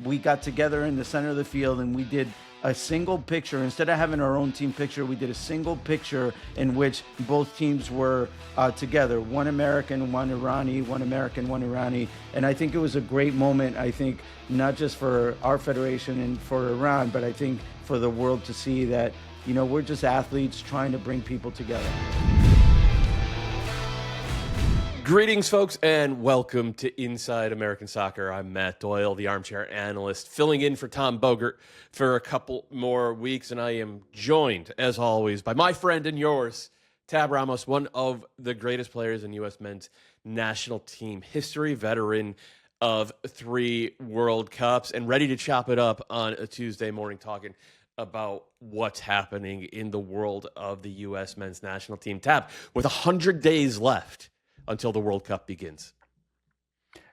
we got together in the center of the field and we did a single picture. Instead of having our own team picture, we did a single picture in which both teams were together. One American, one Irani, one American, one Irani. And I think it was a great moment, I think, not just for our federation and for Iran, but I think for the world to see that, we're just athletes trying to bring people together. Greetings, folks, and welcome to Inside American Soccer. I'm Matt Doyle, the armchair analyst, filling in for Tom Bogert for a couple more weeks, and I am joined, as always, by my friend and yours, Tab Ramos, one of the greatest players in U.S. men's national team history, veteran of 3 World Cups, and ready to chop it up on a Tuesday morning talking about what's happening in the world of the U.S. men's national team. Tab, with 100 days left until the World Cup begins.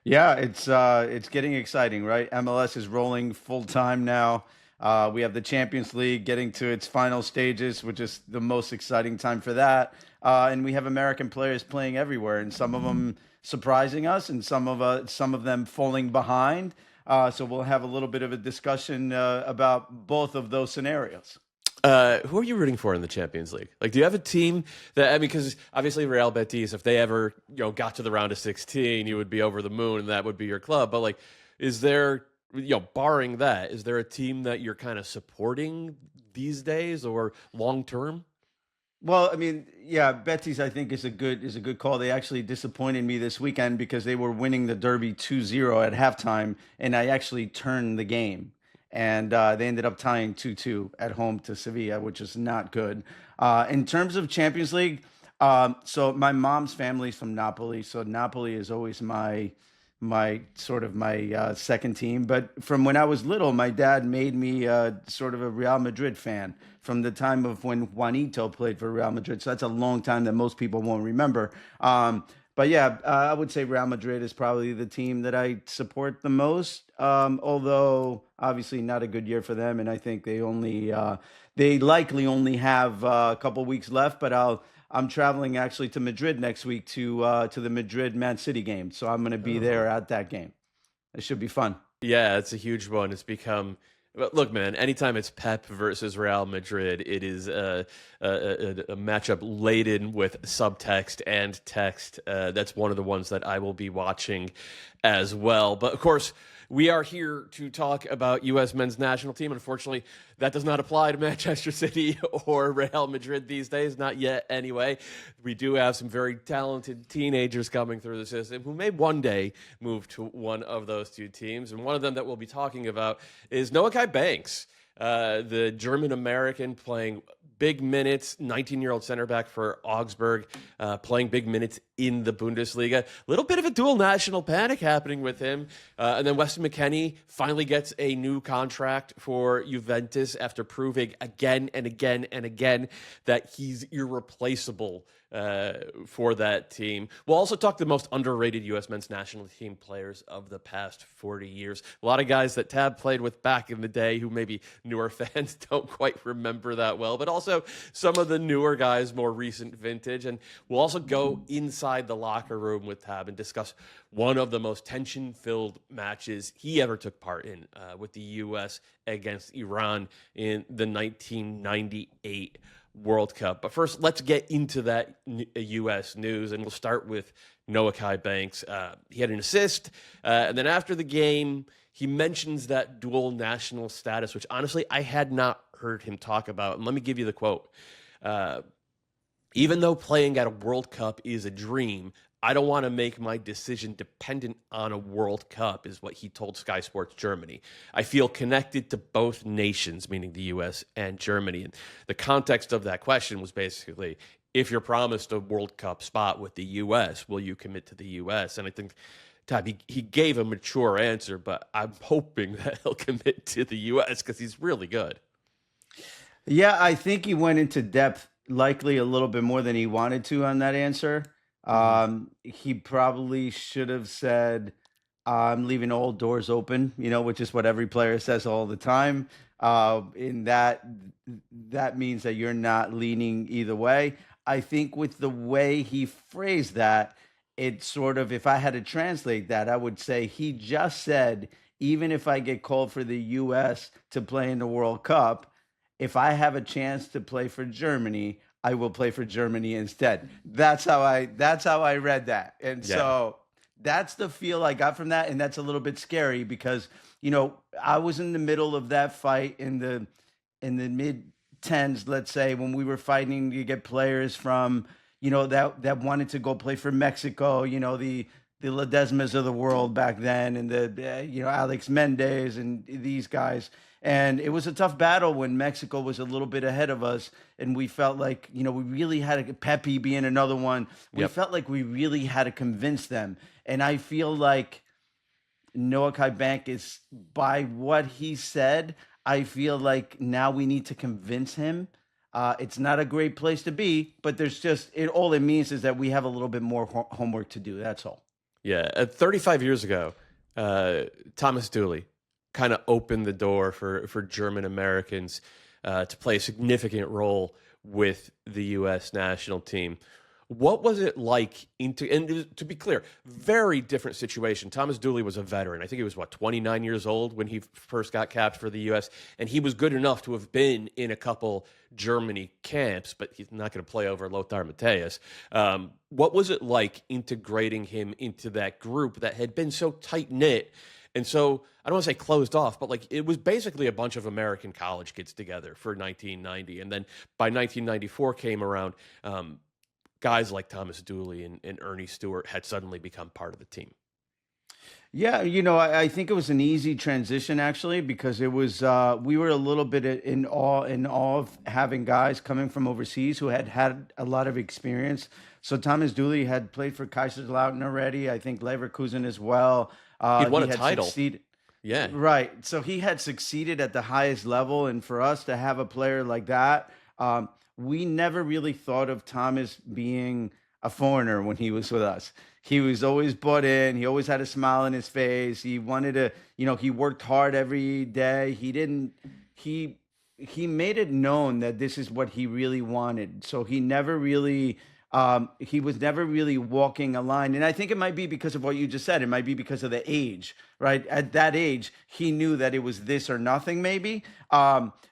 Yeah, it's getting exciting, right? MLS is rolling full time now. We have the Champions League getting to its final stages, which is the most exciting time for that. And we have American players playing everywhere, and some of them surprising us, and some of them falling behind. So we'll have a little bit of a discussion about both of those scenarios. Who are you rooting for in the Champions League? Like, do you have a team that, because obviously Real Betis, if they ever, got to the round of 16, you would be over the moon and that would be your club. But like, is there, barring that, is there a team that you're kind of supporting these days or long term? Well, Betis, I think, is a good call. They actually disappointed me this weekend because they were winning the Derby 2-0 at halftime, and I actually turned the game. And they ended up tying 2-2 at home to Sevilla, which is not good. In terms of Champions League, so my mom's family's from Napoli, so Napoli is always my second team. But from when I was little, my dad made me sort of a Real Madrid fan from the time of when Juanito played for Real Madrid. So that's a long time that most people won't remember. But yeah, I would say Real Madrid is probably the team that I support the most. Although obviously not a good year for them, and I think they likely only have a couple weeks left. But I'm traveling actually to Madrid next week to the Madrid Man City game, so I'm going to be there at that game. It should be fun. Yeah, it's a huge one. It's become. Look, man, anytime it's Pep versus Real Madrid, it is a matchup laden with subtext and text. That's one of the ones that I will be watching as well. But, of course, we are here to talk about U.S. men's national team. Unfortunately, that does not apply to Manchester City or Real Madrid these days, not yet anyway. We do have some very talented teenagers coming through the system who may one day move to one of those two teams. And one of them that we'll be talking about is Noahkai Banks, the German-American playing big minutes, 19-year-old center back for Augsburg, playing big minutes in the Bundesliga. A little bit of a dual national panic happening with him. And then Weston McKennie finally gets a new contract for Juventus after proving again and again and again that he's irreplaceable for that team. We'll also talk the most underrated U.S. men's national team players of the past 40 years. A lot of guys that Tab played with back in the day who maybe newer fans don't quite remember that well, but also some of the newer guys, more recent vintage. And we'll also go inside the locker room with Tab and discuss one of the most tension-filled matches he ever took part in with the U.S. against Iran in the 1998 World Cup. But first, let's get into that U.S. news, and we'll start with Noahkai Banks. He had an assist, and then after the game, he mentions that dual national status, which honestly, I had not heard him talk about. And let me give you the quote. Even though playing at a World Cup is a dream, I don't want to make my decision dependent on a World Cup, is what he told Sky Sports Germany. I feel connected to both nations, meaning the U.S. and Germany. And the context of that question was basically, if you're promised a World Cup spot with the U.S., will you commit to the U.S.? And I think, Todd, he gave a mature answer, but I'm hoping that he'll commit to the U.S. because he's really good. Yeah, I think he went into depth, likely a little bit more than he wanted to on that answer. He probably should have said, I'm leaving all doors open, which is what every player says all the time. In that means that you're not leaning either way. I think with the way he phrased that, it sort of, if I had to translate that, I would say he just said, even if I get called for the U.S. to play in the World Cup, if I have a chance to play for Germany, I will play for Germany instead. That's how I read that. And Yeah. so that's the feel I got from that. And that's a little bit scary because, I was in the middle of that fight in the mid tens, let's say, when we were fighting to get players from, that wanted to go play for Mexico, the Ledesmas of the world back then, and Alex Mendez and these guys. And it was a tough battle when Mexico was a little bit ahead of us, and we felt like, we really had Pepe being another one. We Yep. felt like we really had to convince them. And I feel like Noahkai Bank is, by what he said, I feel like now we need to convince him. It's not a great place to be, but there's just all it means is that we have a little bit more homework to do. That's all. Yeah. 35 years ago, Thomas Dooley kind of opened the door for German Americans to play a significant role with the U.S. national team. What was it like and to be clear, very different situation. Thomas Dooley was a veteran. I think he was 29 years old when he first got capped for the U.S. And he was good enough to have been in a couple Germany camps, but he's not going to play over Lothar Matthäus. What was it like integrating him into that group that had been so tight knit? And so I don't want to say closed off, but like it was basically a bunch of American college kids together for 1990. And then by 1994 came around, guys like Thomas Dooley and Ernie Stewart had suddenly become part of the team. Yeah, I think it was an easy transition actually because it was we were a little bit in awe of having guys coming from overseas who had a lot of experience. So Thomas Dooley had played for Kaiserslautern already. I think Leverkusen as well. He'd won He a had title. succeeded. Yeah. Right. So he had succeeded at the highest level. And for us to have a player like that, we never really thought of Thomas being a foreigner when he was with us. He was always bought in. He always had a smile on his face. He wanted to, he worked hard every day. He made it known that this is what he really wanted. So he was never really walking a line. And I think it might be because of what you just said. It might be because of the age, right? At that age, he knew that it was this or nothing, maybe.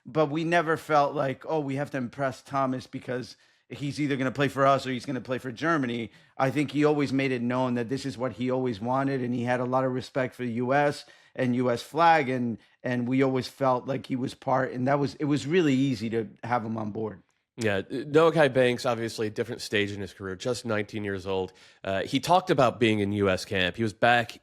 But we never felt like, oh, we have to impress Thomas because he's either going to play for us or he's going to play for Germany. I think he always made it known that this is what he always wanted. And he had a lot of respect for the U.S. and U.S. flag. And we always felt like he was part. And it was really easy to have him on board. Yeah, Noahkai Banks, obviously a different stage in his career, just 19 years old. He talked about being in U.S. camp. He was back.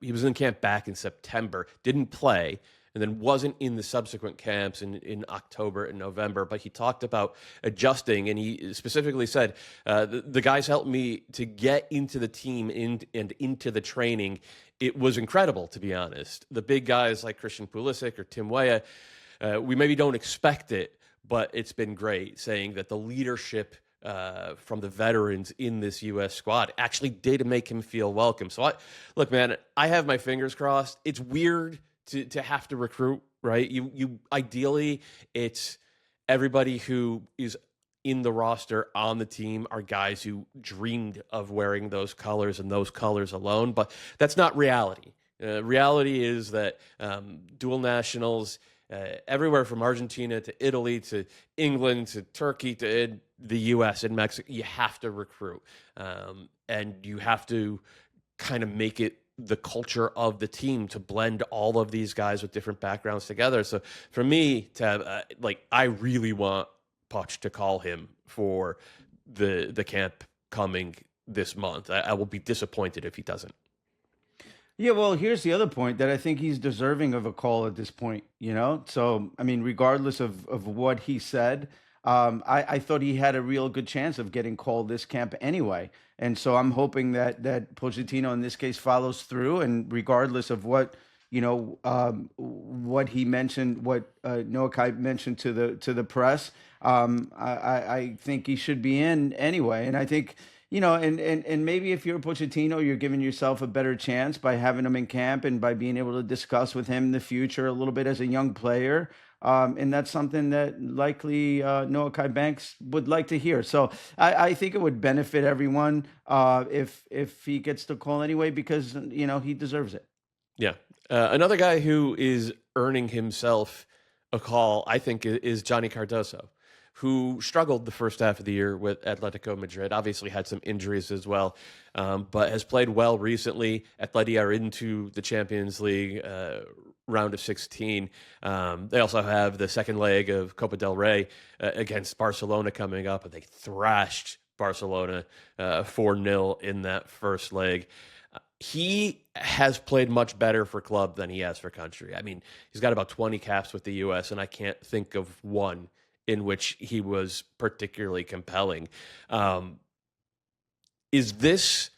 He was in camp back in September, didn't play, and then wasn't in the subsequent camps in October and November. But he talked about adjusting, and he specifically said, the guys helped me to get into the team and into the training. It was incredible, to be honest. The big guys like Christian Pulisic or Tim Weah, we maybe don't expect it, but it's been great, saying that the leadership from the veterans in this U.S. squad actually did make him feel welcome. So, look, man, I have my fingers crossed. It's weird to have to recruit, right? You ideally, it's everybody who is in the roster on the team are guys who dreamed of wearing those colors and those colors alone, but that's not reality. Reality is that dual nationals, everywhere from Argentina to Italy to England to Turkey to the U.S. and Mexico, you have to recruit. And you have to kind of make it the culture of the team to blend all of these guys with different backgrounds together. So for me, I really want Poch to call him for the camp coming this month. I will be disappointed if he doesn't. Yeah, well, here's the other point that I think he's deserving of a call at this point, So, I mean, regardless of what he said, I thought he had a real good chance of getting called this camp anyway. And so I'm hoping that Pochettino in this case follows through, and regardless of what, what he mentioned, what Noahkai mentioned to the press, I think he should be in anyway. And I think, and maybe if you're Pochettino, you're giving yourself a better chance by having him in camp and by being able to discuss with him the future a little bit as a young player. And that's something that likely Noahkai Banks would like to hear. So I think it would benefit everyone if he gets the call anyway, because, he deserves it. Yeah. Another guy who is earning himself a call, I think, is Johnny Cardoso, who struggled the first half of the year with Atletico Madrid. Obviously had some injuries as well, but has played well recently. Atleti are into the Champions League round of 16. They also have the second leg of Copa del Rey against Barcelona coming up, and they thrashed Barcelona 4-0 in that first leg. He has played much better for club than he has for country. I mean, he's got about 20 caps with the U.S., and I can't think of one in which he was particularly compelling. Is this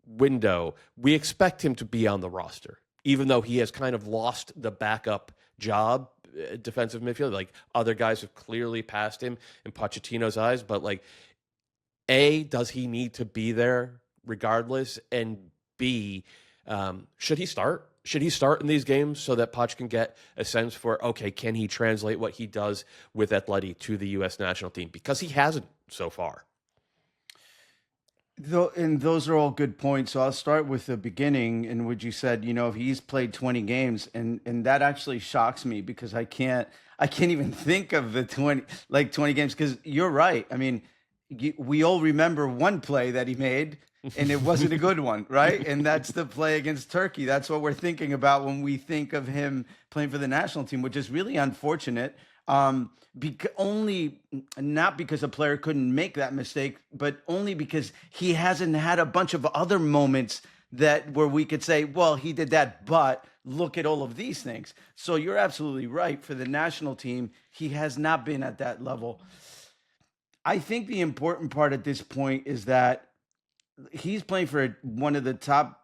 window, we expect him to be on the roster, even though he has kind of lost the backup job, defensive midfield. Like, other guys have clearly passed him in Pochettino's eyes, but like, A, does he need to be there regardless? And B, should he start? Should he start in these games so that Poch can get a sense for, okay, can he translate what he does with Atleti to the U.S. national team? Because he hasn't so far. And those are all good points. So I'll start with the beginning in which you said, if he's played 20 games, and that actually shocks me because I can't even think of the 20 games, because you're right. I mean, we all remember one play that he made, and it wasn't a good one, right? And that's the play against Turkey. That's what we're thinking about when we think of him playing for the national team, which is really unfortunate. Not because a player couldn't make that mistake, but only because he hasn't had a bunch of other moments where we could say, well, he did that, but look at all of these things. So you're absolutely right. For the national team, he has not been at that level. I think the important part at this point is that he's playing for one of the top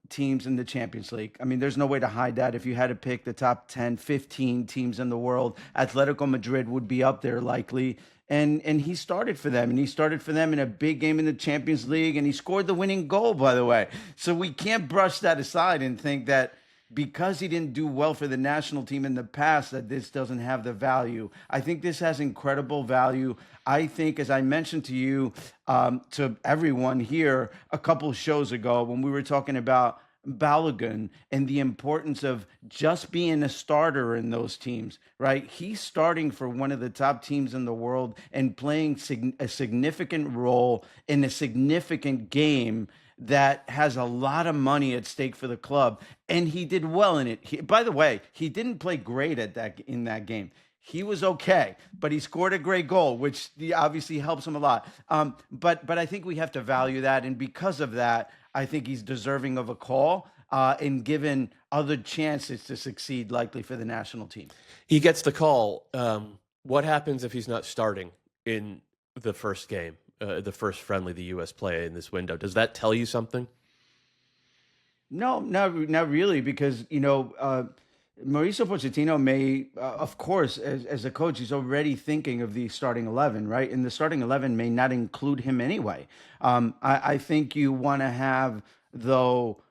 teams in the Champions League. I mean, there's no way to hide that. If you had to pick the top 10, 15 teams in the world, Atletico Madrid would be up there likely. And he started for them. And he started for them in a big game in the Champions League. And he scored the winning goal, by the way. So we can't brush that aside and think that because he didn't do well for the national team in the past, that this doesn't have the value. I think this has incredible value. I think, as I mentioned to you, to everyone here a couple shows ago, when we were talking about Balogun and the importance of just being a starter in those teams, right? He's starting for one of the top teams in the world and playing a significant role in a significant game that has a lot of money at stake for the club, and he did well in it. By the way, he didn't play great in that game. He was okay, but he scored a great goal, which obviously helps him a lot. But I think we have to value that, and because of that, I think he's deserving of a call and given other chances to succeed, likely for the national team. He gets the call. What happens if he's not starting in the first game? The first friendly the U.S. play in this window. Does that tell you something? No, not really, because Mauricio Pochettino may, of course, as a coach, he's already thinking of the starting 11, right? And the starting 11 may not include him anyway. I think you want to have, though,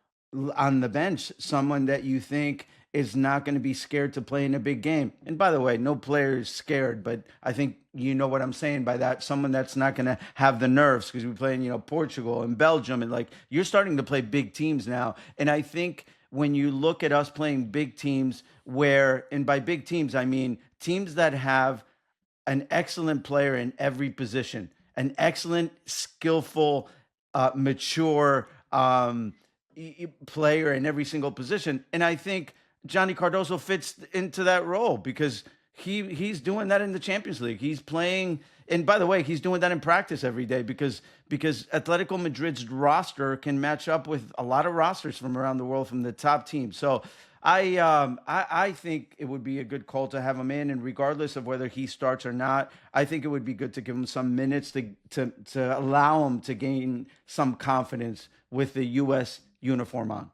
on the bench, someone that you think is not going to be scared to play in a big game. And by the way, no player is scared, but I think you know what I'm saying by that. Someone that's not going to have the nerves, because we're playing, Portugal and Belgium, and you're starting to play big teams now. And I think when you look at us playing big teams and by big teams, I mean teams that have an excellent player in every position, an excellent, skillful, mature player in every single position. And I think Johnny Cardoso fits into that role because he's doing that in the Champions League. He's playing, and by the way, he's doing that in practice every day because Atletico Madrid's roster can match up with a lot of rosters from around the world from the top teams. So I think it would be a good call to have him in, and regardless of whether he starts or not, I think it would be good to give him some minutes to allow him to gain some confidence with the U.S. uniform on.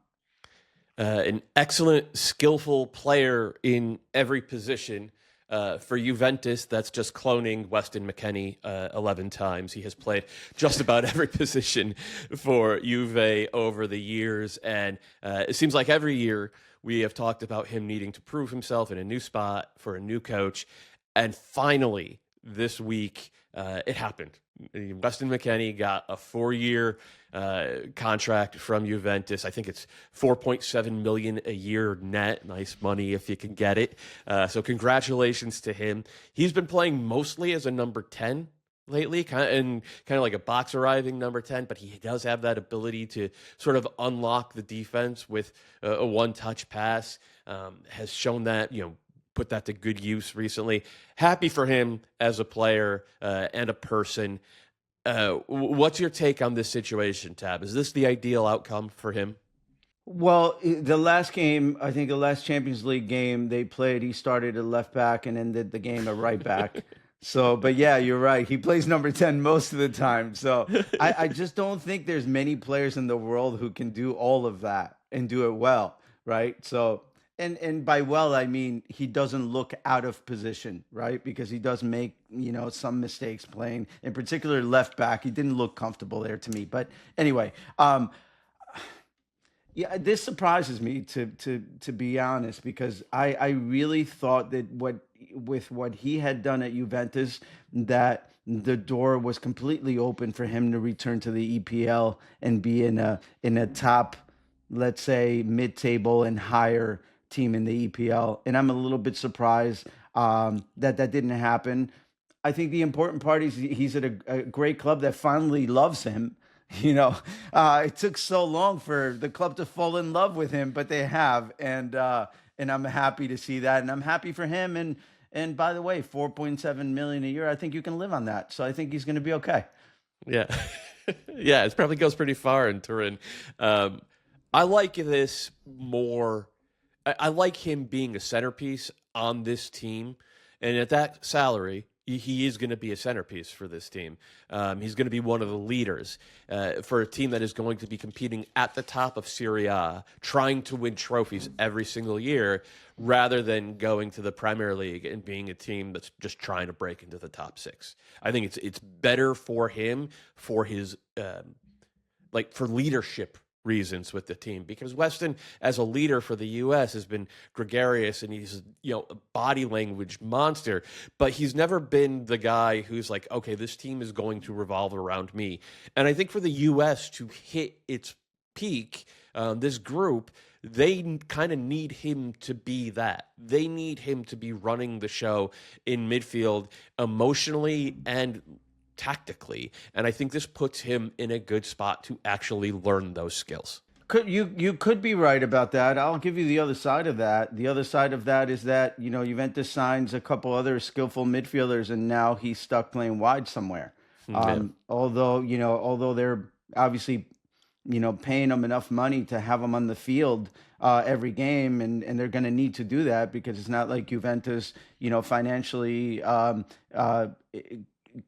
An excellent, skillful player in every position. For Juventus, that's just cloning Weston McKennie 11 times. He has played just about every position for Juve over the years. And it seems like every year we have talked about him needing to prove himself in a new spot for a new coach. And finally, this week, it happened. Weston McKennie got a 4-year contract from Juventus. I think it's $4.7 million a year net. Nice money if you can get it. So congratulations to him. He's been playing mostly as a number 10 lately, kind of like a box arriving number 10, but he does have that ability to sort of unlock the defense with a one-touch pass. Has shown that, put that to good use recently. Happy for him as a player and a person. What's your take on this situation, Tab? Is this the ideal outcome for him? Well, the last game, I think the last Champions League game they played, he started at left back and ended the game at right back. So, but yeah, you're right. He plays number 10 most of the time. So I just don't think there's many players in the world who can do all of that and do it well, right? So, and by well, I mean he doesn't look out of position, right? Because he does make, some mistakes playing, in particular left back. He didn't look comfortable there to me. But anyway, yeah, this surprises me to be honest, because I really thought that with what he had done at Juventus, that the door was completely open for him to return to the EPL and be in a top, let's say, mid-table and higher team in the EPL. And I'm a little bit surprised that didn't happen. I think the important part is he's at a great club that finally loves him. It took so long for the club to fall in love with him, but they have, and I'm happy to see that, and I'm happy for him. And by the way, 4.7 million a year, I think you can live on that. So I think he's going to be okay. Yeah, yeah, it probably goes pretty far in Turin. I like this more. I like him being a centerpiece on this team, and at that salary, he is going to be a centerpiece for this team. He's going to be one of the leaders for a team that is going to be competing at the top of Serie A, trying to win trophies every single year, rather than going to the Premier League and being a team that's just trying to break into the top 6. I think it's better for him, for his for leadership reasons with the team, because Weston, as a leader for the U.S., has been gregarious and he's a body language monster, but he's never been the guy who's like, okay, this team is going to revolve around me. And I think for the U.S. to hit its peak, this group, they kind of need him to be that. They need him to be running the show in midfield emotionally and tactically, and I think this puts him in a good spot to actually learn those skills. You could be right about that. I'll give you the other side of that. The other side of that is that Juventus signs a couple other skillful midfielders, and now he's stuck playing wide somewhere. Although they're obviously paying him enough money to have him on the field every game, and they're going to need to do that, because it's not like Juventus financially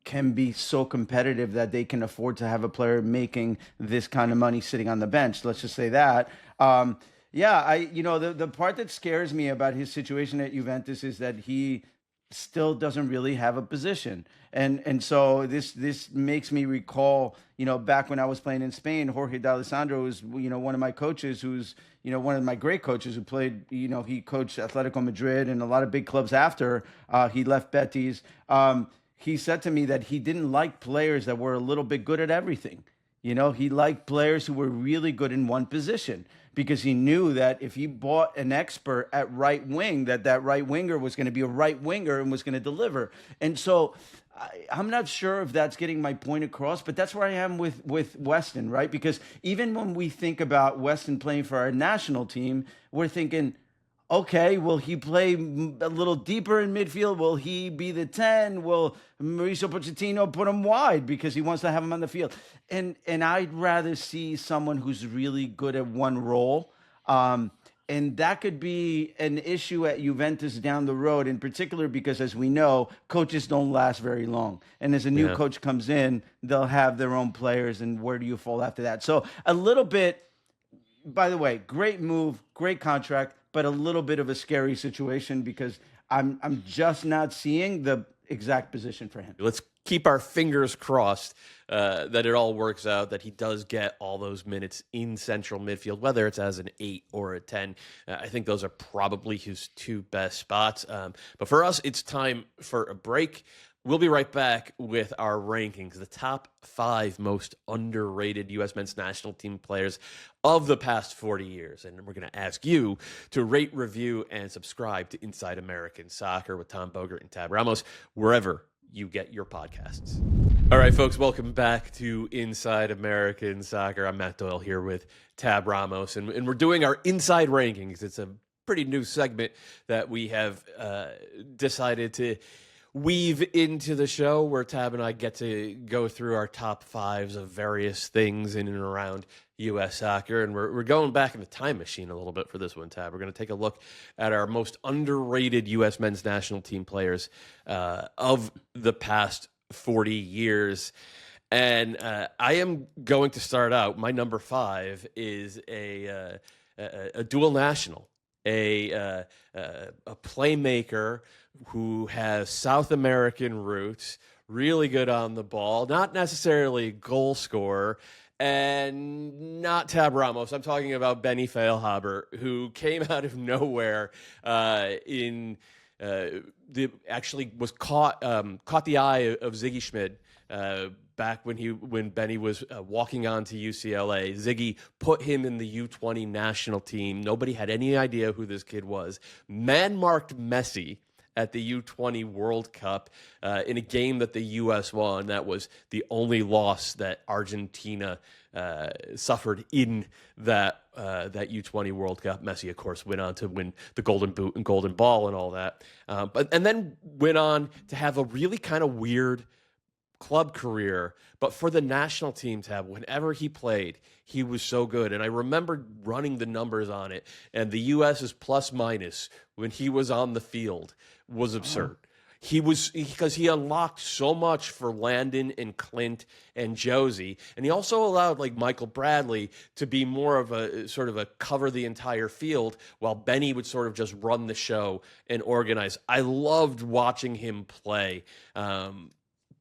can be so competitive that they can afford to have a player making this kind of money sitting on the bench. Let's just say that. The part that scares me about his situation at Juventus is that he still doesn't really have a position. And so this makes me recall, back when I was playing in Spain, Jorge D'Alessandro was, one of my coaches who's, one of my great coaches who played, he coached Atlético Madrid and a lot of big clubs after he left Betis. He said to me that he didn't like players that were a little bit good at everything. He liked players who were really good in one position, because he knew that if he bought an expert at right wing, that right winger was going to be a right winger and was going to deliver. And so I'm not sure if that's getting my point across, but that's where I am with Weston, right? Because even when we think about Weston playing for our national team, we're thinking, okay, will he play a little deeper in midfield? Will he be the 10? Will Mauricio Pochettino put him wide because he wants to have him on the field? And I'd rather see someone who's really good at one role. And that could be an issue at Juventus down the road, in particular because, as we know, coaches don't last very long. And as a new coach comes in, they'll have their own players, and where do you fall after that? So a little bit, by the way, great move, great contract, but a little bit of a scary situation, because I'm just not seeing the exact position for him. Let's keep our fingers crossed that it all works out, that he does get all those minutes in central midfield, whether it's as an 8 or a 10. I think those are probably his 2 best spots. But for us, it's time for a break. We'll be right back with our rankings, the top 5 most underrated U.S. men's national team players of the past 40 years. And we're going to ask you to rate, review, and subscribe to Inside American Soccer with Tom Bogert and Tab Ramos, wherever you get your podcasts. All right, folks, welcome back to Inside American Soccer. I'm Matt Doyle here with Tab Ramos, and we're doing our Inside Rankings. It's a pretty new segment that we have decided to weave into the show where Tab and I get to go through our top 5s of various things in and around U.S. soccer. And we're going back in the time machine a little bit for this one, Tab. We're going to take a look at our most underrated U.S. men's national team players of the past 40 years. And I am going to start out. My number 5 is a dual national, a playmaker who has South American roots, really good on the ball, not necessarily a goal scorer, and not Tab Ramos. I'm talking about Benny Feilhaber, who came out of nowhere actually was caught the eye of Ziggy Schmid back when Benny was walking on to UCLA. Ziggy put him in the U20 national team. Nobody had any idea who this kid was. Man-marked Messi at the U20 World Cup in a game that the U.S. won. That was the only loss that Argentina suffered in that U20 World Cup. Messi, of course, went on to win the Golden Boot and Golden Ball and all that, and then went on to have a really kind of weird club career. But for the national team, Tab, whenever he played, he was so good. And I remember running the numbers on it, and the U.S.'s plus minus when he was on the field was absurd. Because he unlocked so much for Landon and Clint and Josie. And he also allowed like Michael Bradley to be more of a sort of a cover the entire field, while Benny would sort of just run the show and organize. I loved watching him play.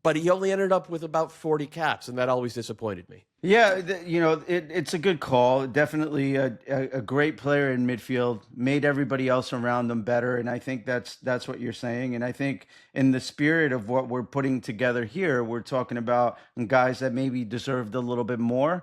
But he only ended up with about 40 caps, and that always disappointed me. Yeah, it's a good call. Definitely a great player in midfield, made everybody else around them better, and I think that's what you're saying. And I think in the spirit of what we're putting together here, we're talking about guys that maybe deserved a little bit more.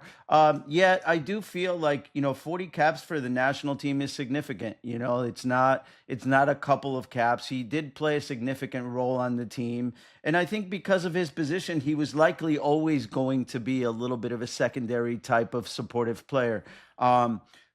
Yet I do feel like 40 caps for the national team is significant. It's not a couple of caps. He did play a significant role on the team, and I think because of his position, he was likely always going to be a little bit of a secondary type of supportive player.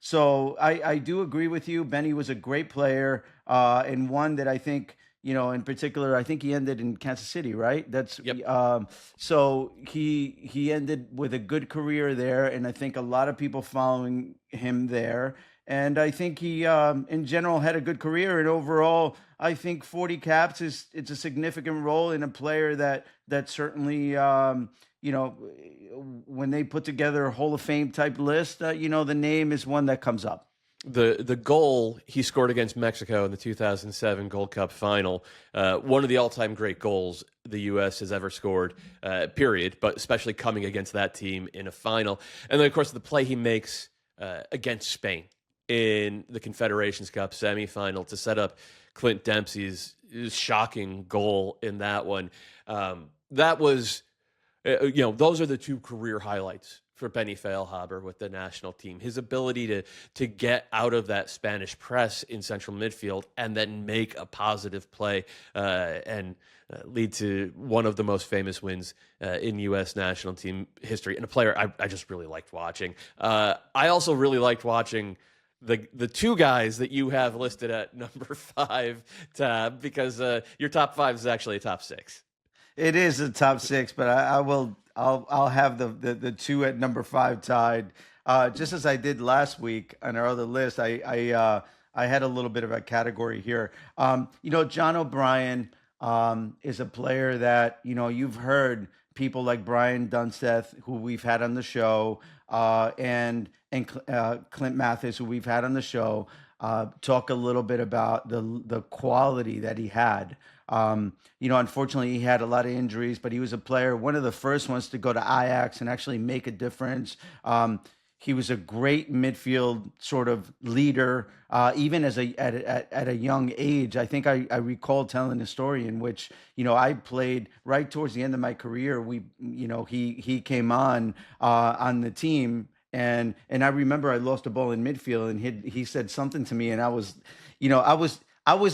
So I do agree with you. Benny was a great player, and one that I think, in particular, I think he ended in Kansas City, right? Yep. So he ended with a good career there, and I think a lot of people following him there. And I think he, in general, had a good career. And overall, I think 40 caps it's a significant role in a player that certainly, when they put together a Hall of Fame type list, the name is one that comes up. The goal he scored against Mexico in the 2007 Gold Cup final, one of the all-time great goals the U.S. has ever scored, period, but especially coming against that team in a final. And then, of course, the play he makes against Spain in the Confederations Cup semifinal to set up Clint Dempsey's shocking goal in that one. That was, those are the two career highlights for Benny Feilhaber with the national team. His ability to get out of that Spanish press in central midfield and then make a positive play and lead to one of the most famous wins in U.S. national team history, and a player I just really liked watching. I also really liked watching the two guys that you have listed at number 5, Tab, because your top 5 is actually a top 6. It is a top 6, but I'll have the 2 at number 5 tied. Just as I did last week on our other list, I had a little bit of a category here. John O'Brien is a player that you've heard people like Brian Dunsteth, who we've had on the show, and Clint Mathis, who we've had on the show, talk a little bit about the quality that he had. Unfortunately, he had a lot of injuries, but he was a player, one of the first ones to go to Ajax and actually make a difference. He was a great midfield sort of leader, even at a young age. I think I recall telling a story in which I played right towards the end of my career. He came on the team, and I remember I lost a ball in midfield, and he said something to me, and I was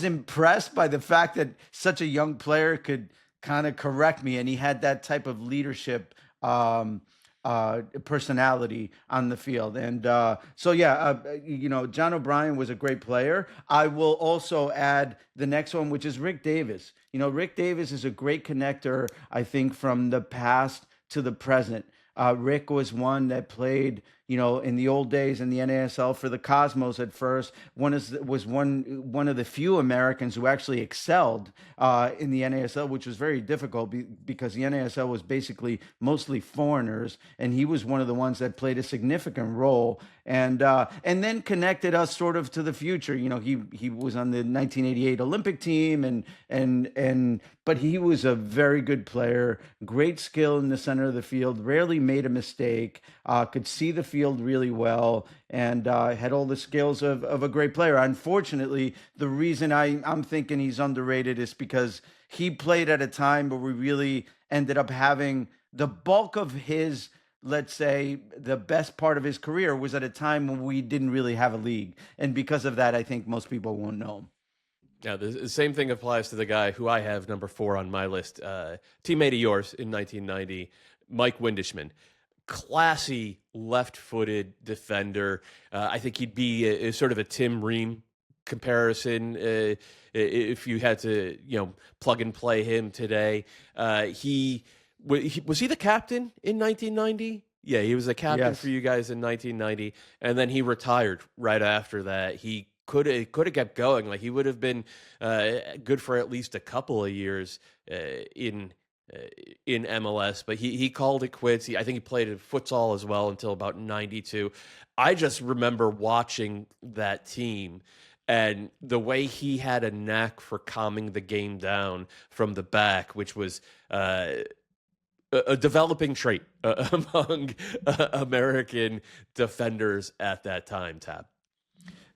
impressed by the fact that such a young player could kind of correct me, and he had that type of leadership personality on the field. And so, yeah, John O'Brien was a great player. I will also add the next one, which is Rick Davis. Rick Davis is a great connector, I think, from the past to the present. Rick was one that played, in the old days in the NASL for the Cosmos at first. Was one of the few Americans who actually excelled in the NASL, which was very difficult because the NASL was basically mostly foreigners, and he was one of the ones that played a significant role and then connected us sort of to the future. He was on the 1988 Olympic team, but he was a very good player, great skill in the center of the field, rarely made a mistake, could see the field really well, and had all the skills of a great player. Unfortunately, the reason I'm thinking he's underrated is because he played at a time where we really ended up having the bulk of his, let's say, the best part of his career was at a time when we didn't really have a league. And because of that, I think most people won't know him. Yeah, the same thing applies to the guy who I have number 4 on my list, teammate of yours in 1990, Mike Windishman. Classy left-footed defender. I think he'd be a sort of a Tim Ream comparison if you had to, plug and play him today. Was he the captain in 1990? Yeah, he was a captain Yes. for you guys in 1990, and then he retired right after that. He could have kept going. Like, he would have been good for at least a couple of years in MLS, but he called it quits. I think he played at futsal as well until about 92. I just remember watching that team and the way he had a knack for calming the game down from the back, which was a developing trait among American defenders at that time, Tab.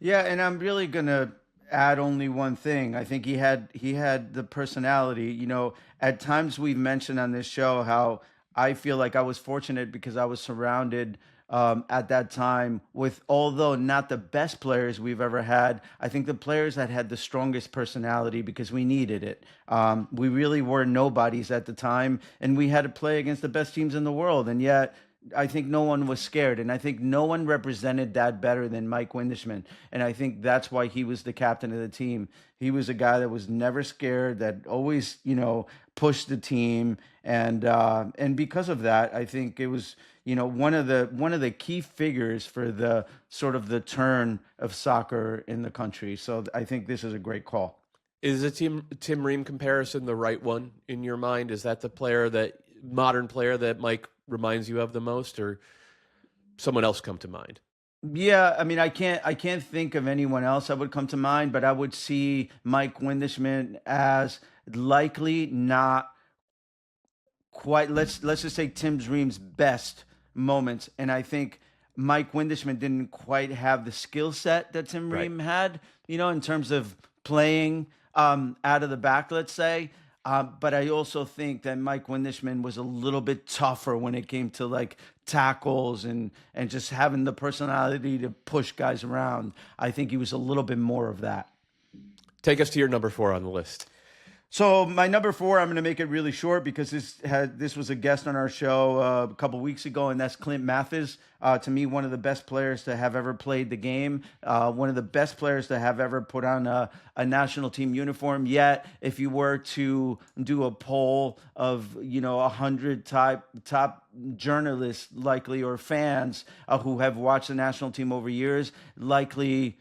Yeah, and I'm really gonna add only one thing. I think he had the personality. At times we've mentioned on this show how I feel like I was fortunate because I was surrounded at that time with, although not the best players we've ever had, I think the players that had the strongest personality because we needed it. We really were nobodies at the time, and we had to play against the best teams in the world, and yet I think no one was scared, and I think no one represented that better than Mike Windishman, and I think that's why he was the captain of the team. He was a guy that was never scared, that always, pushed the team, and because of that, I think it was, one of the key figures for the sort of the turn of soccer in the country. So I think this is a great call. Is a Tim Ream comparison the right one in your mind? Is that the modern player that Mike reminds you of the most, or someone else come to mind? Yeah, I mean, I can't think of anyone else that would come to mind, but I would see Mike Windishman as likely not quite. Let's just say Tim Ream's best moments, and I think Mike Windishman didn't quite have the skill set that Tim Right. Ream had, in terms of playing out of the back, let's say. But I also think that Mike Windishman was a little bit tougher when it came to like tackles and just having the personality to push guys around. I think he was a little bit more of that. Take us to your number 4 on the list. So my number 4, I'm going to make it really short because this was a guest on our show a couple weeks ago, and that's Clint Mathis. To me, one of the best players to have ever played the game, one of the best players to have ever put on a national team uniform. Yet, if you were to do a poll of 100 top journalists, likely, or fans who have watched the national team over years, likely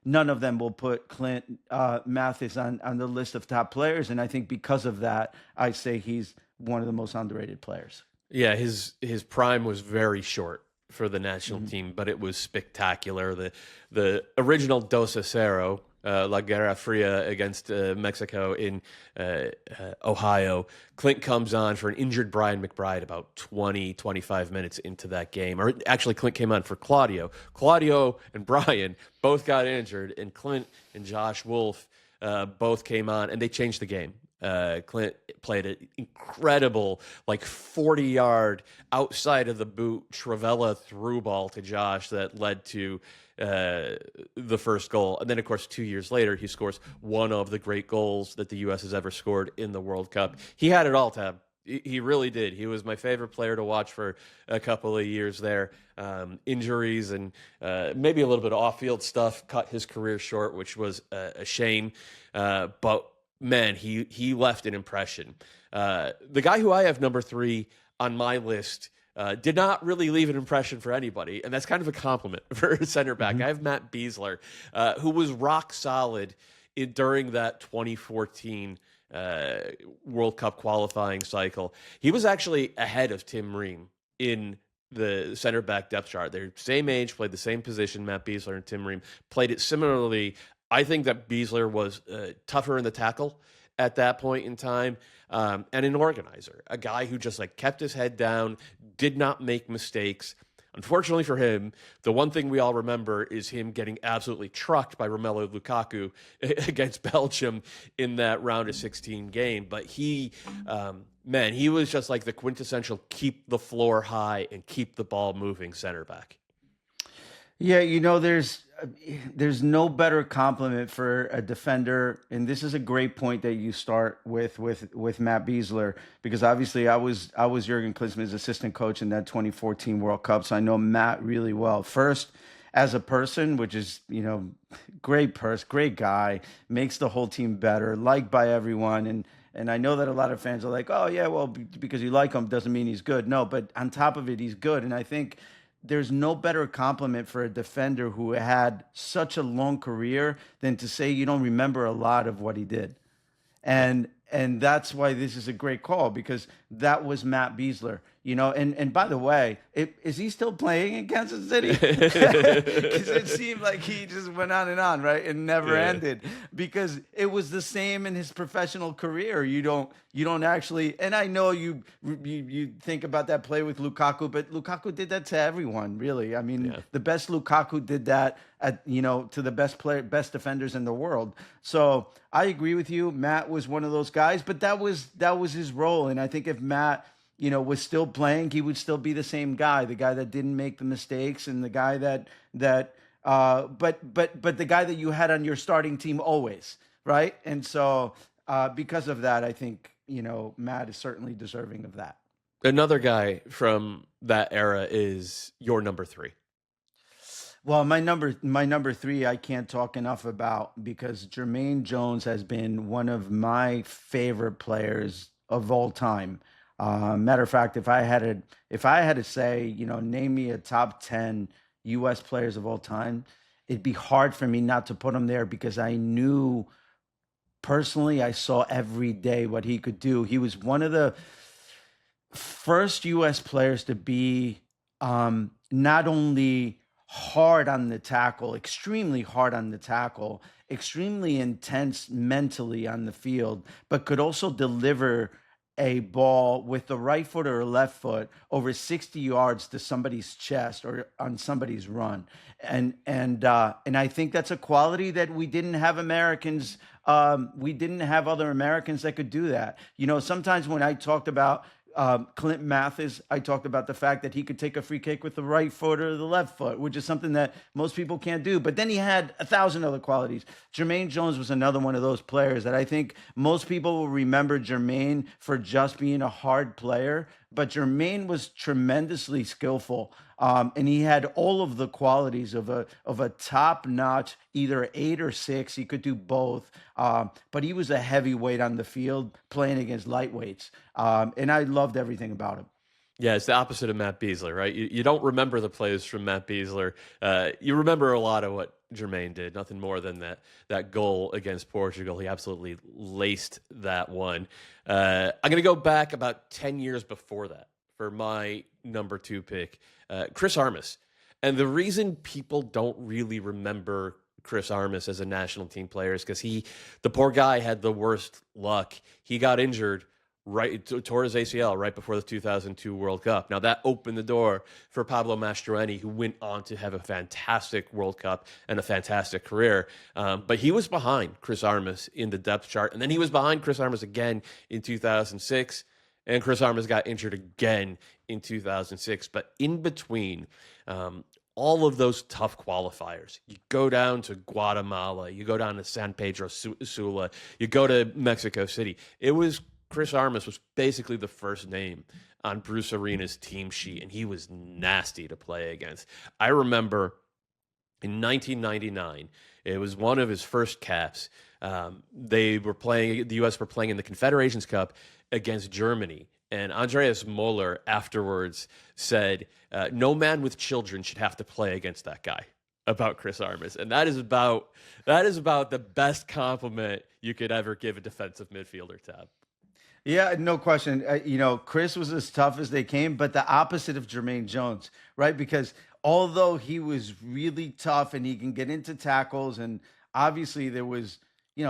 none of them will put Clint Mathis on the list of top players. And I think because of that, I say he's one of the most underrated players. Yeah, his prime was very short for the national team, but it was spectacular. The original Dos Acero, La Guerra Fria against Mexico in Ohio. Clint comes on for an injured Brian McBride about 25 minutes into that game. Or actually, Clint came on for Claudio. Claudio and Brian both got injured, and Clint and Josh Wolf both came on, and they changed the game. Clint played an incredible, 40-yard outside of the boot Travella through ball to Josh that led to the first goal. And then, of course, 2 years later, he scores one of the great goals that the U.S. has ever scored in the World Cup. He had it all, Tab. He really did. He was my favorite player to watch for a couple of years there. Injuries and maybe a little bit of off-field stuff cut his career short, which was a shame. But man, he left an impression. The guy who I have number 3 on my list did not really leave an impression for anybody, and that's kind of a compliment for a center back. I have Matt Besler, who was rock solid during that 2014 World Cup qualifying cycle. He was actually ahead of Tim Ream in the center back depth chart. They're same age, played the same position. Matt Besler and Tim Ream played it similarly. I think that Besler was tougher in the tackle at that point in time, and an organizer, a guy who just kept his head down, did not make mistakes. Unfortunately for him, the one thing we all remember is him getting absolutely trucked by Romelu Lukaku against Belgium in that round of 16 game. But he was just the quintessential keep the floor high and keep the ball moving center back. Yeah, there's no better compliment for a defender, and this is a great point that you start with Matt Besler, because obviously I was Jurgen Klinsmann's assistant coach in that 2014 World Cup, so I know Matt really well. First, as a person, which is great guy, makes the whole team better, liked by everyone, and I know that a lot of fans are like, oh yeah, well because you like him doesn't mean he's good. No, but on top of it, he's good, and I think there's no better compliment for a defender who had such a long career than to say you don't remember a lot of what he did. And that's why this is a great call, because that was Matt Besler. And by the way, is he still playing in Kansas City? Because it seemed like he just went on, right? It never ended, because it was the same in his professional career. You don't actually, and I know you think about that play with Lukaku, but Lukaku did that to everyone, really. I mean, the best Lukaku did that to the best defenders in the world. So I agree with you. Matt was one of those guys, but that was his role. And I think if Matt was still playing, he would still be the same guy, the guy that didn't make the mistakes, and the guy but the guy that you had on your starting team always, right? And so because of that, I think Matt is certainly deserving of that. Another guy from that era is your number 3. Well, my number 3, I can't talk enough about, because Jermaine Jones has been one of my favorite players of all time. Matter of fact, if I had to say, name me a top 10 U.S. players of all time, it'd be hard for me not to put him there, because I knew personally, I saw every day what he could do. He was one of the first U.S. players to be not only hard on the tackle, extremely hard on the tackle, extremely intense mentally on the field, but could also deliver a ball with the right foot or left foot over 60 yards to somebody's chest or on somebody's run. And I think that's a quality that we didn't have Americans. We didn't have other Americans that could do that. Sometimes when I talked about Clint Mathis, I talked about the fact that he could take a free kick with the right foot or the left foot, which is something that most people can't do. But then he had 1,000 other qualities. Jermaine Jones was another one of those players that I think most people will remember Jermaine for just being a hard player. But Jermaine was tremendously skillful. And he had all of the qualities of a top-notch, either 8 or 6. He could do both. But he was a heavyweight on the field playing against lightweights. And I loved everything about him. Yeah, it's the opposite of Matt Besler, right? You don't remember the plays from Matt Besler. You remember a lot of what Jermaine did, nothing more than that goal against Portugal. He absolutely laced that one. I'm going to go back about 10 years before that for my number 2 pick, Chris Armas. And the reason people don't really remember Chris Armas as a national team player is because the poor guy had the worst luck. He got injured tore his ACL right before the 2002 World Cup. Now that opened the door for Pablo Mastroeni, who went on to have a fantastic World Cup and a fantastic career. But he was behind Chris Armas in the depth chart, and then he was behind Chris Armas again in 2006, and Chris Armas got injured again in 2006. But in between, all of those tough qualifiers. You go down to Guatemala, you go down to San Pedro Sula, you go to Mexico City. Chris Armas was basically the first name on Bruce Arena's team sheet, and he was nasty to play against. I remember in 1999, it was one of his first caps. The U.S. were playing in the Confederations Cup against Germany, and Andreas Moeller afterwards said, no man with children should have to play against that guy, about Chris Armas. And that is about the best compliment you could ever give a defensive midfielder, Tab. Yeah, no question. Chris was as tough as they came, but the opposite of Jermaine Jones, right? Because although he was really tough and he can get into tackles, and obviously there was,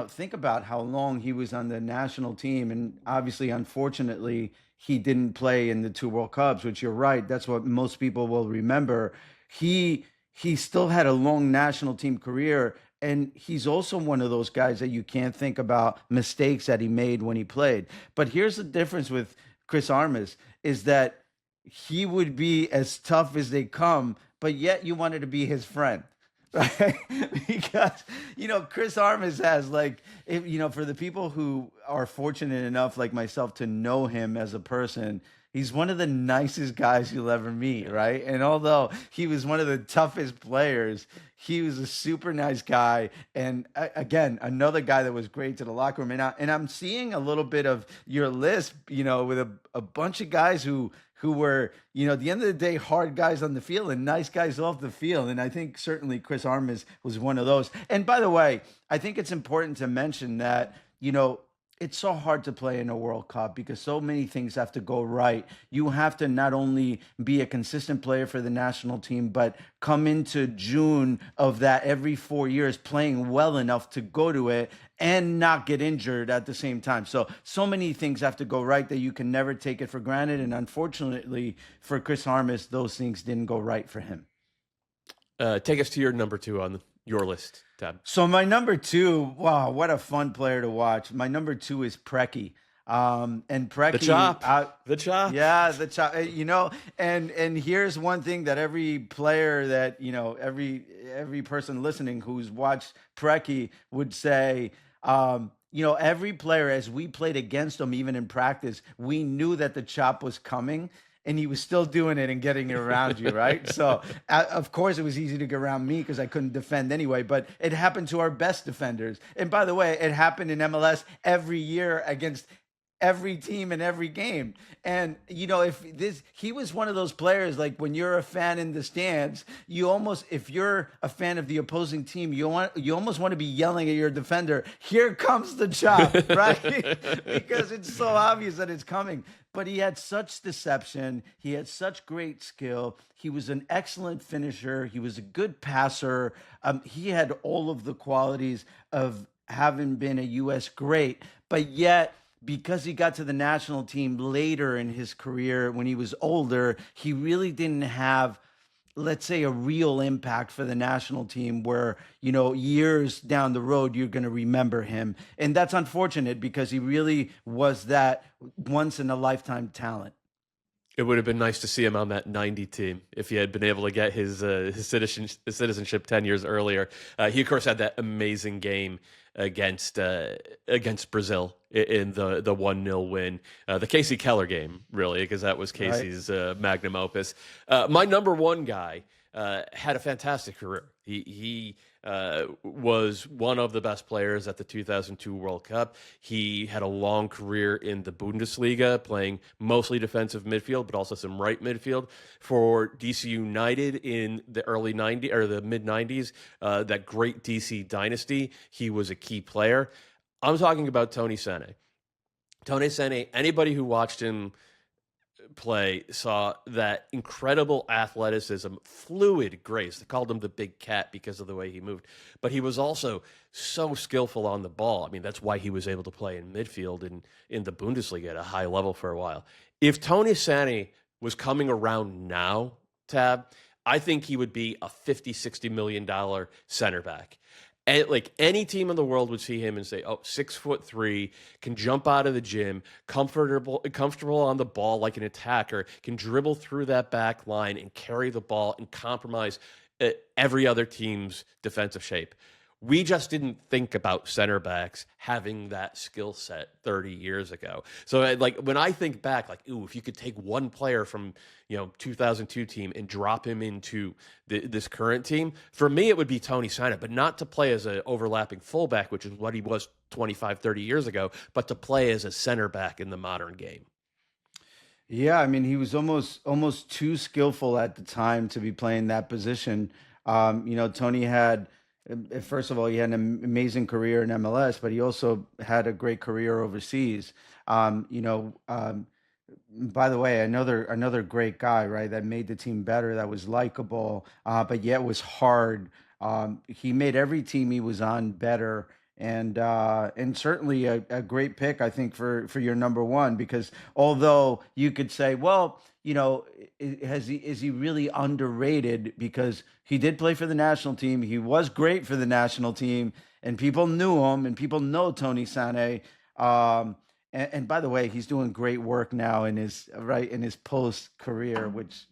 think about how long he was on the national team. And obviously, unfortunately, he didn't play in the 2 World Cups, which you're right. That's what most people will remember. He still had a long national team career. And he's also one of those guys that you can't think about mistakes that he made when he played. But here's the difference with Chris Armas is that he would be as tough as they come, but yet you wanted to be his friend. Right? Because, Chris Armas has for the people who are fortunate enough like myself to know him as a person, he's one of the nicest guys you'll ever meet, right? And although he was one of the toughest players, he was a super nice guy. And again, another guy that was great to the locker room. And I'm seeing a little bit of your list, with a bunch of guys who were, at the end of the day, hard guys on the field and nice guys off the field. And I think certainly Chris Armas was one of those. And by the way, I think it's important to mention that, it's so hard to play in a World Cup because so many things have to go right. You have to not only be a consistent player for the national team, but come into June of that every 4 years playing well enough to go to it and not get injured at the same time. So many things have to go right that you can never take it for granted. And unfortunately for Chris Armas, those things didn't go right for him. Take us to your number 2 on your list, Tab. So my number 2, wow, what a fun player to watch. My number 2 is Preki. And Preki, the chop. Yeah, the chop. And here's one thing that every player that every person listening who's watched Preki would say. Every player, as we played against him, even in practice, we knew that the chop was coming. And he was still doing it and getting it around you, right? So, of course, it was easy to get around me because I couldn't defend anyway. But it happened to our best defenders. And by the way, it happened in MLS every year against every team in every game. And, he was one of those players, like when you're a fan in the stands, if you're a fan of the opposing team, you almost want to be yelling at your defender, here comes the chop, right? Because it's so obvious that it's coming. But he had such deception. He had such great skill. He was an excellent finisher. He was a good passer. He had all of the qualities of having been a U.S. great, but yet, because he got to the national team later in his career when he was older, he really didn't have, let's say, a real impact for the national team where, years down the road, you're going to remember him. And that's unfortunate because he really was that once in a lifetime talent. It would have been nice to see him on that 90 team if he had been able to get his citizenship 10 years earlier. He, of course, had that amazing game against Brazil in the 1-0 win. The Casey Keller game, really, because that was Casey's magnum opus. My number 1 guy had a fantastic career. He was one of the best players at the 2002 World Cup. He had a long career in the Bundesliga, playing mostly defensive midfield, but also some right midfield for DC United in the early 90s or the mid 90s. That great DC dynasty. He was a key player. I'm talking about Tony Sene. Tony Sene. Anybody who watched him play saw that incredible athleticism, fluid grace. They called him the big cat because of the way he moved, but he was also so skillful on the ball. I mean, that's why he was able to play in midfield in the Bundesliga at a high level for a while. If Tony Sané was coming around now, Tab, I think he would be a $50-60 million center back. And like any team in the world would see him and say, "Oh, 6'3", can jump out of the gym, comfortable on the ball like an attacker, can dribble through that back line and carry the ball and compromise every other team's defensive shape." We just didn't think about center backs having that skill set 30 years ago. So like when I think back, like, ooh, if you could take one player from, 2002 team and drop him into this current team, for me, it would be Tony Sané, but not to play as an overlapping fullback, which is what he was 25, 30 years ago, but to play as a center back in the modern game. Yeah, I mean, he was almost too skillful at the time to be playing that position. Tony had, first of all, he had an amazing career in MLS, but he also had a great career overseas. By the way, another great guy, right? That made the team better. That was likable, but yet was hard. He made every team he was on better, and certainly a great pick, I think, for your number one. Because although you could say, well, is he really underrated? Because he did play for the national team. He was great for the national team, and people knew him, and people know Tony Sané. And by the way, he's doing great work now in his post career, which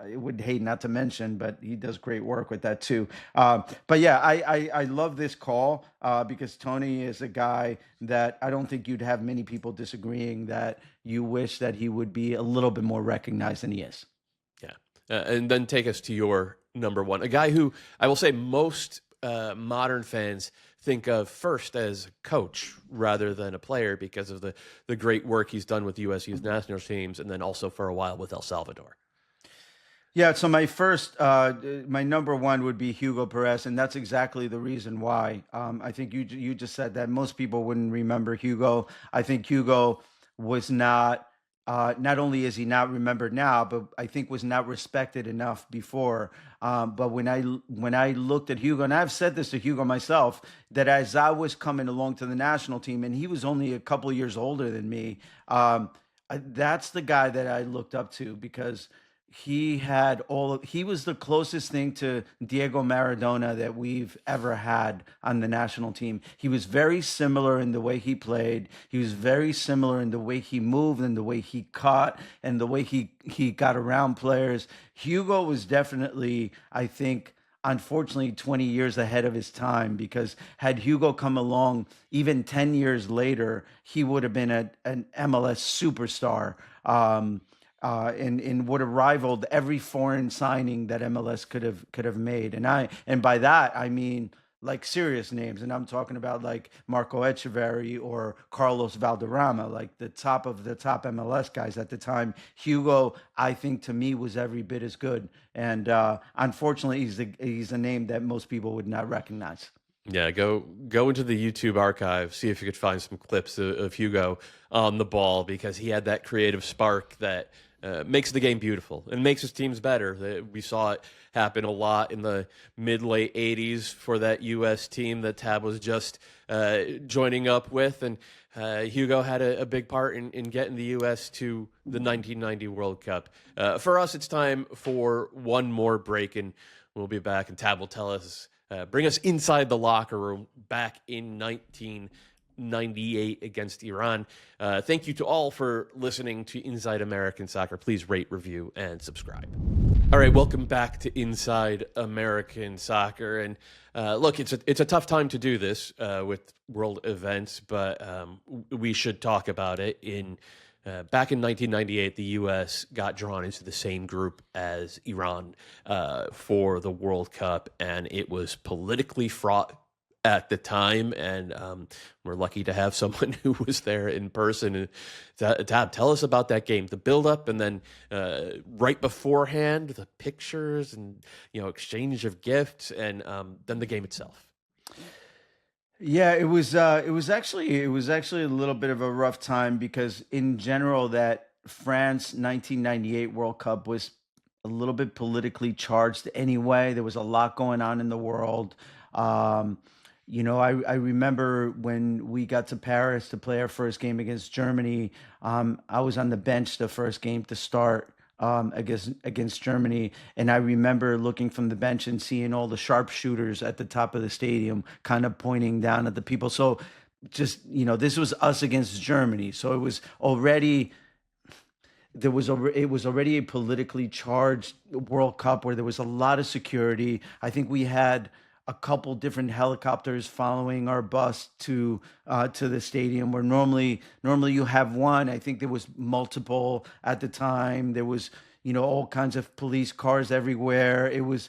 I would hate not to mention, but he does great work with that too. But yeah, I love this call because Tony is a guy that I don't think you'd have many people disagreeing that you wish that he would be a little bit more recognized than he is. Yeah, and then take us to your number one, a guy who I will say most modern fans think of first as a coach rather than a player because of the great work he's done with U.S. youth national teams, and then also for a while with El Salvador. Yeah, so my number one would be Hugo Perez, and that's exactly the reason why. I think you just said that most people wouldn't remember Hugo. I think Hugo was not only is he not remembered now, but I think was not respected enough before. But when I looked at Hugo, and I've said this to Hugo myself, that as I was coming along to the national team, and he was only a couple of years older than me, that's the guy that I looked up to because he was the closest thing to Diego Maradona that we've ever had on the national team. He was very similar in the way he played. He was very similar in the way he moved and the way he caught and the way he got around players. Hugo was definitely, I think, unfortunately 20 years ahead of his time, because had Hugo come along even 10 years later, he would have been an MLS superstar. And would have rivaled every foreign signing that MLS could have made. And by that I mean like serious names, and I'm talking about like Marco Echeverri or Carlos Valderrama, like the top of the top MLS guys at the time. Hugo, I think, to me, was every bit as good, and unfortunately, he's a name that most people would not recognize. Yeah, go into the YouTube archive, see if you could find some clips of Hugo on the ball, because he had that creative spark that makes the game beautiful and makes his teams better. We saw it happen a lot in the mid-late 80s for that U.S. team that Tab was just joining up with, and Hugo had a big part in getting the U.S. to the 1990 World Cup. For us, it's time for one more break, and we'll be back, and Tab will tell us, bring us inside the locker room back in 1998 against Iran. Thank you to all for listening to Inside American Soccer. Please rate, review, and subscribe. All right, welcome back to Inside American Soccer. And look, it's a tough time to do this with world events, but we should talk about it. Back in 1998, the U.S. got drawn into the same group as Iran for the World Cup, and it was politically fraught at the time, and we're lucky to have someone who was there in person. Tab, tell us about that game, the build-up, and then right beforehand, the pictures and exchange of gifts, and then the game itself. Yeah, it was actually a little bit of a rough time, because in general that France 1998 World Cup was a little bit politically charged anyway. There was a lot going on in the world. Um, I remember when we got to Paris to play our first game against Germany. I was on the bench the first game to start against Germany, and I remember looking from the bench and seeing all the sharpshooters at the top of the stadium, kind of pointing down at the people. So, just this was us against Germany, so it was already it was already a politically charged World Cup where there was a lot of security. I think we had a couple different helicopters following our bus to the stadium, where normally you have one. I think there was multiple at the time. There was all kinds of police cars everywhere. It was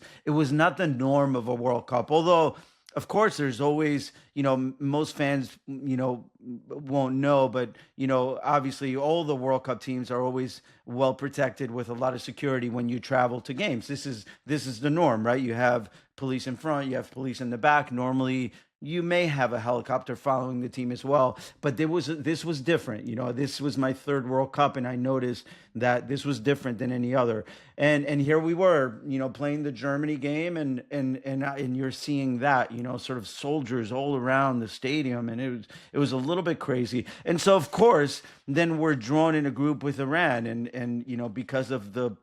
not the norm of a World Cup, although of course there's always, most fans, won't know, but, obviously all the World Cup teams are always well protected with a lot of security when you travel to games. This is the norm, right? You have police in front, you have police in the back. Normally you may have a helicopter following the team as well, but this was different. This was my third World Cup, and I noticed that this was different than any other. And here we were, playing the Germany game, and you're seeing that, sort of soldiers all around the stadium, and it was a little bit crazy. And so of course, then we're drawn in a group with Iran, and because of the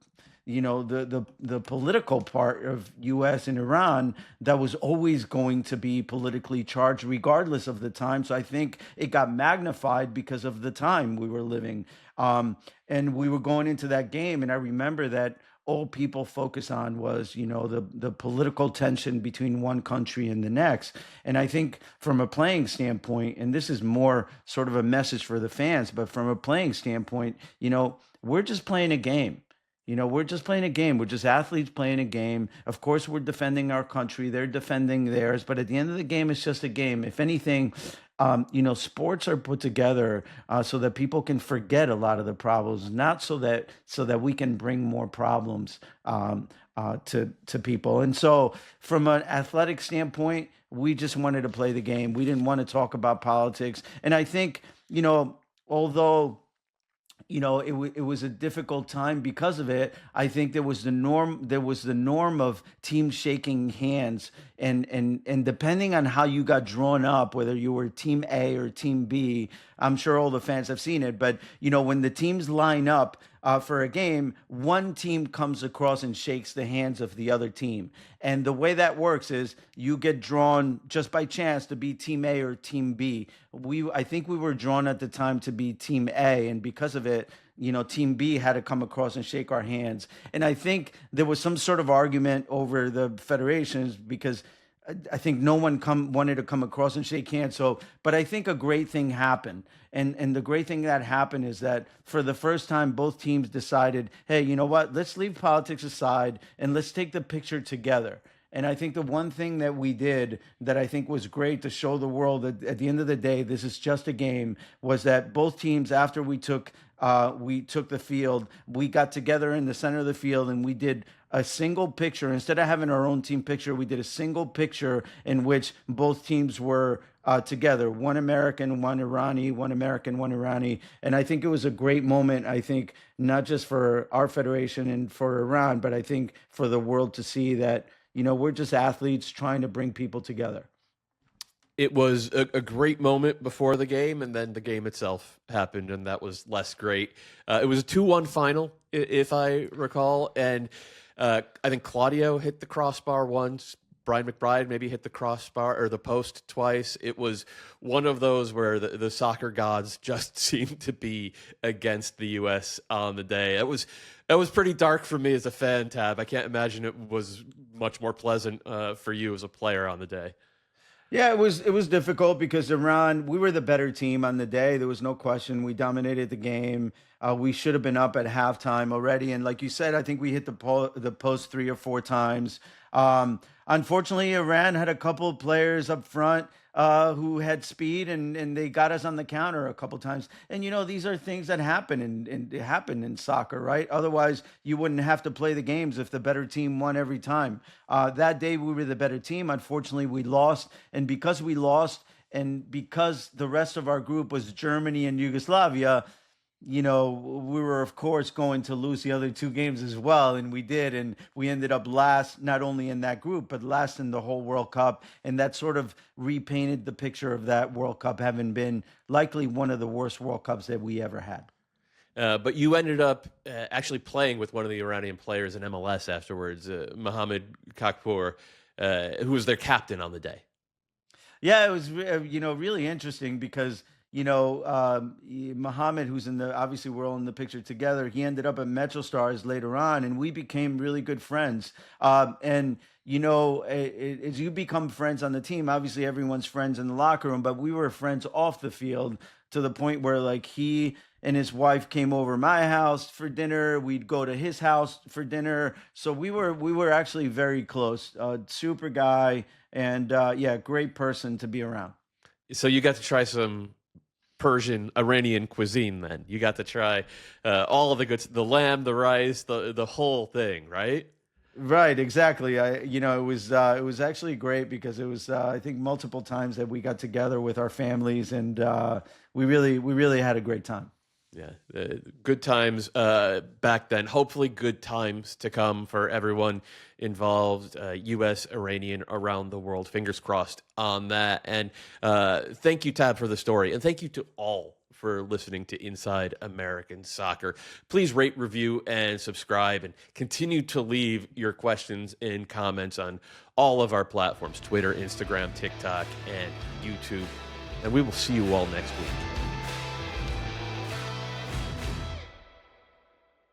political part of U.S. and Iran, that was always going to be politically charged regardless of the time. So I think it got magnified because of the time we were living. And we were going into that game, and I remember that all people focus on was, the political tension between one country and the next. And I think from a playing standpoint, and this is more sort of a message for the fans, but from a playing standpoint, we're just playing a game. We're just playing a game. We're just athletes playing a game. Of course, we're defending our country. They're defending theirs. But at the end of the game, it's just a game. If anything, sports are put together so that people can forget a lot of the problems, not so that we can bring more problems to people. And so, from an athletic standpoint, we just wanted to play the game. We didn't want to talk about politics. And I think, although it was a difficult time because of it. I think there was the norm. There was the norm of teams shaking hands, and depending on how you got drawn up, whether you were Team A or Team B, I'm sure all the fans have seen it. But when the teams line up for a game, one team comes across and shakes the hands of the other team. And the way that works is you get drawn just by chance to be Team A or Team B. I think we were drawn at the time to be Team A, and because of it, Team B had to come across and shake our hands. And I think there was some sort of argument over the federations because I think no one wanted to come across and shake hands. So, but I think a great thing happened. And the great thing that happened is that for the first time, both teams decided, hey, you know what? Let's leave politics aside and let's take the picture together. And I think the one thing that we did that I think was great to show the world that at the end of the day, this is just a game, was that both teams, after we took the field, we got together in the center of the field and we did a single picture. Instead of having our own team picture, we did a single picture in which both teams were together, one American, one Irani, one American, one Irani. And I think it was a great moment, I think, not just for our federation and for Iran, but I think for the world to see that, we're just athletes trying to bring people together. It was a great moment before the game, and then the game itself happened, and that was less great. It was a 2-1 final, if I recall, and I think Claudio hit the crossbar once. Brian McBride maybe hit the crossbar or the post twice. It was one of those where the soccer gods just seemed to be against the U.S. on the day. It was pretty dark for me as a fan, Tab. I can't imagine it was much more pleasant for you as a player on the day. Yeah, it was difficult because Iran, we were the better team on the day. There was no question. We dominated the game. We should have been up at halftime already. And like you said, I think we hit the post 3 or 4 times. Unfortunately, Iran had a couple of players up front who had speed, and they got us on the counter a couple times. And these are things that happen, and it happen in soccer, right? Otherwise, you wouldn't have to play the games if the better team won every time. That day, we were the better team. Unfortunately, we lost, and because we lost, and because the rest of our group was Germany and Yugoslavia, we were, of course, going to lose the other two games as well. And we did. And we ended up last, not only in that group, but last in the whole World Cup. And that sort of repainted the picture of that World Cup having been likely one of the worst World Cups that we ever had. But you ended up actually playing with one of the Iranian players in MLS afterwards, Mohamed Kakpour, who was their captain on the day. Yeah, it was, really interesting because, Muhammad, who's obviously we're all in the picture together, he ended up at MetroStars later on, and we became really good friends. And, as you become friends on the team, obviously everyone's friends in the locker room, but we were friends off the field to the point where, like, he and his wife came over my house for dinner. We'd go to his house for dinner. So we were actually very close. Super guy, and yeah, great person to be around. So you got to try some Persian Iranian cuisine. Then you got to try all of the goods, the lamb, the rice, the whole thing, right? Right, exactly. It was actually great because it was I think multiple times that we got together with our families, and we really had a great time. Yeah, good times back then. Hopefully, good times to come for everyone involved, U.S., Iranian, around the world. Fingers crossed on that. And thank you, Tab, for the story. And thank you to all for listening to Inside American Soccer. Please rate, review, and subscribe. And continue to leave your questions and comments on all of our platforms, Twitter, Instagram, TikTok, and YouTube. And we will see you all next week.